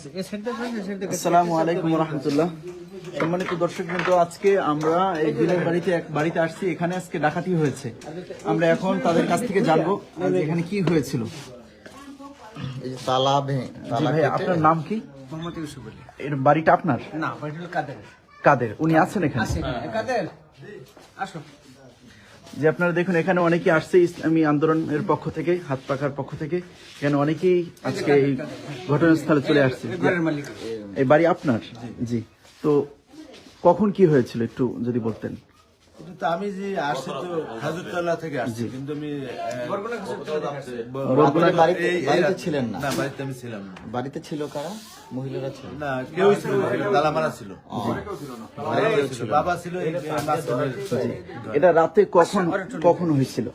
আসসালামু আলাইকুম রাহমাতুল্লাহ। সম্মানিত দর্শকবৃন্দ, আজকে আমরা এই দিনের বাড়িতে আসছি। এখানে আজকে ডাকাতি হয়েছে। আমরা এখন তাদের কাছ থেকে জানবো যে এখানে কি হয়েছিল। আপনার নাম কি? মোহাম্মদ ইউসুফ আলী। এর বাড়িটা আপনার? না, বাড়ি হলো কাদের। কাদের? উনি আছেন এখানে? কাদের আসো। যে আপনারা দেখুন, এখানে অনেকে আসছে ইসলামী আন্দোলনের পক্ষ থেকে, হাত পাখার পক্ষ থেকে। এখানে অনেকেই আজকে এই ঘটনাস্থলে চলে আসছে। এই বাড়ি আপনার? জি। তো কখন কি হয়েছিল একটু যদি বলতেন। তো আমি যে আসছি তো হাজুরতলা থেকে আসছি, কিন্তু আমি বাড়িতে ছিলেন না? না, বাড়িতে আমি ছিলাম না। বাড়িতে ছিল কারা? মহিলারা ছিল না, কেউ ছিল না, তালা মারা ছিল। বাবা ছিল এই এটা রাতে কখন হয়েছিল?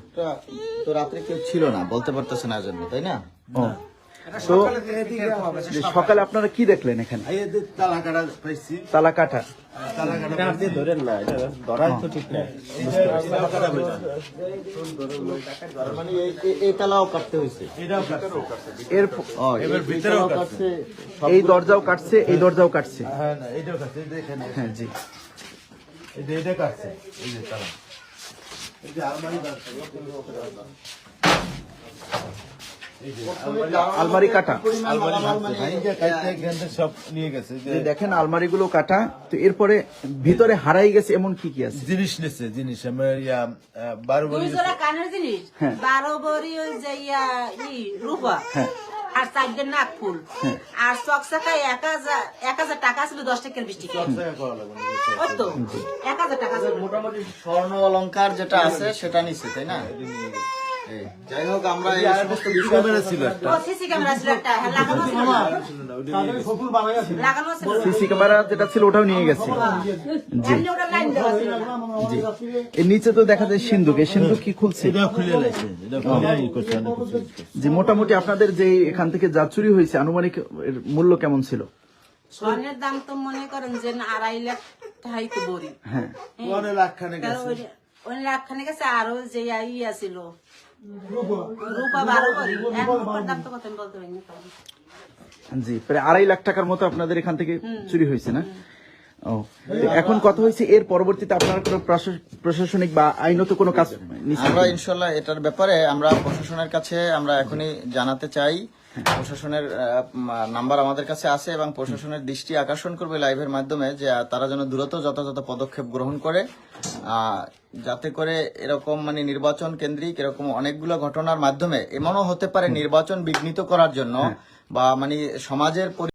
তো রাত্রে কেউ ছিল না, বলতে পারতেছে না জন্য, তাই না? তো সকালে আপনারা কি দেখলেন এখানে? তালা কাটা পাইছি। তালা কাটা? ধরেন না, ধরাই তো ঠিক না। মানে এই তালাও কাটতে হয়েছে, এর ভিতরেও কাটছে, এই দরজাও কাটছে, এই দরজাও কাটছে। হ্যাঁ, না, এটাও কাটছে, দেখেন। হ্যাঁ জি, এটা কাটছে, এই যে তালা, এই যে আলমারি আলমারি কাটা। সব নিয়ে গেছে। যে দেখেন আলমারি গুলো কাটা। তো এরপরে ভিতরে হারাই গেছে এমন কি কি আছে? জিনিস নিচ্ছে, জিনিস আমার 12 ভরি কানের জিনিস, 12 ভরি ওই যে রূপা, আর 4 নাক ফুল, আর চকচকায় 1000 টাকা ছিল, 10 টাকার 20 টাকা। ওই তো 1000 টাকা ছিল। মোটামুটি স্বর্ণ অলংকার যেটা আছে সেটা নিচ্ছে, তাই না? যাই হোক, আমরা এই সমস্ত ক্যামেরা ছিল একটা। সিসি ক্যামেরা ছিল একটা, লাগানো ছিল। লাগানো ছিল। সিসি ক্যামেরা যেটা ছিল ওটাও নিয়ে গেছে। জি এমনি ওটা লাইন দেওয়া ছিল। জি। এর নিচে তো দেখা যায় সিন্ধুক। এই সিন্ধুক কি খুলছে? এটাও খুলে লাইছে, এটা খুলে ই করছে, অনেক কিছু। যে মোটামুটি আপনাদের যে এখান থেকে যা চুরি হয়েছে আনুমানিক এর মূল্য কেমন ছিল? স্বর্ণের দাম তো মনে করেন যে 2.5 লাখ টাকাই তো বড়ি। হ্যাঁ, 1 লাখ খানে গেছে। 1 লাখ খানে গেছে। আরো যে ছিল রূপা 12 ভরি, এখন রূপার দাম তো কত আমি বলতে পারি না। জি, প্রায় 2.5 লাখ টাকার মতো আপনাদের এখান থেকে চুরি হয়েছে না? ও, এখন কথা হয়েছে এর পরবর্তীতে আপনারা কোনো প্রশাসনিক বা আইনত কোনো কাজ নিচ্ছেন? আমরা ইনশাল্লাহ এটার ব্যাপারে আমরা প্রশাসনের কাছে আমরা এখনই জানাতে চাই। প্রশাসনের নাম্বার আমাদের কাছে আছে এবং প্রশাসনের দৃষ্টি আকর্ষণ করবে লাইভের মাধ্যমে, যে তারা যেন দ্রুত যথাযথ পদক্ষেপ গ্রহণ করে, যাতে করে এরকম মানে নির্বাচন কেন্দ্রিক এরকম অনেকগুলো ঘটনার মাধ্যমে এমনও হতে পারে নির্বাচন বিঘ্নিত করার জন্য বা মানে সমাজের